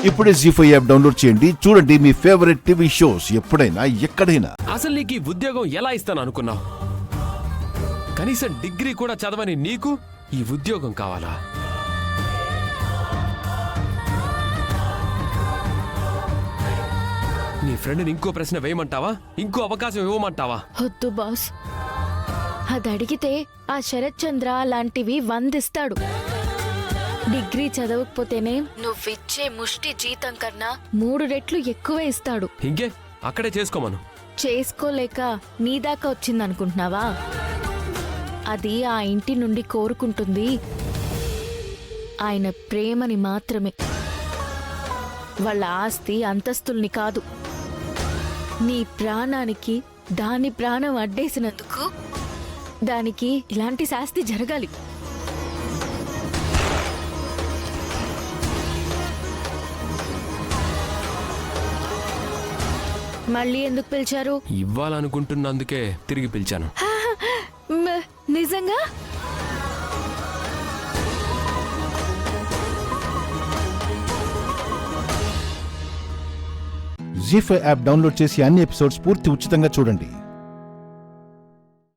ఇప్పుడే జీ5 app download చేయండి. చూడండి మీ ఫేవరెట్ టీవీ షోస్ ఎప్పుడైనా ఎక్కడైనా. అసలు నీకు ఈ ఉద్యోగం ఎలా ఇస్తాను అనుకున్నావు? కనీసం డిగ్రీ కూడా చదవని నీకు ఈ ఉద్యోగం కావాలా? నీ ఫ్రెండ్ని ఇంకో ప్రశ్న వేయమంటావా? ఇంకో అవకాశం ఇవ్వమంటావా? వద్దు బాస్, అది అడిగితే ఆ శరత్ చంద్ర లాంటివి 100 ఇస్తాడు. డిగ్రీ చదవకపోతేనే నువ్విచ్చే ముష్టి జీతం కన్నా 3 రెట్లు ఎక్కువ ఇస్తాడు. ఇంకే అక్కడే చేసుకోమను. చేసుకోలేక నీదాకా వచ్చిందనుకుంటున్నావా? అది ఆ ఇంటి నుండి కోరుకుంటుంది ఆయన ప్రేమని మాత్రమే, వాళ్ళ ఆస్తి అంతస్తుల్ని కాదు. నీ ప్రాణానికి దాని ప్రాణం అడ్డేసినందుకు దానికి ఇలాంటి శాస్తి జరగాలి. మళ్ళీ ఎందుకు పిలిచారు? ఇవ్వాలనుకుంటున్నందుకే తిరిగి పిలిచాను. నిజంగా? జీ5 యాప్ డౌన్లోడ్ చేసి అన్ని ఎపిసోడ్స్ పూర్తి ఉచితంగా చూడండి.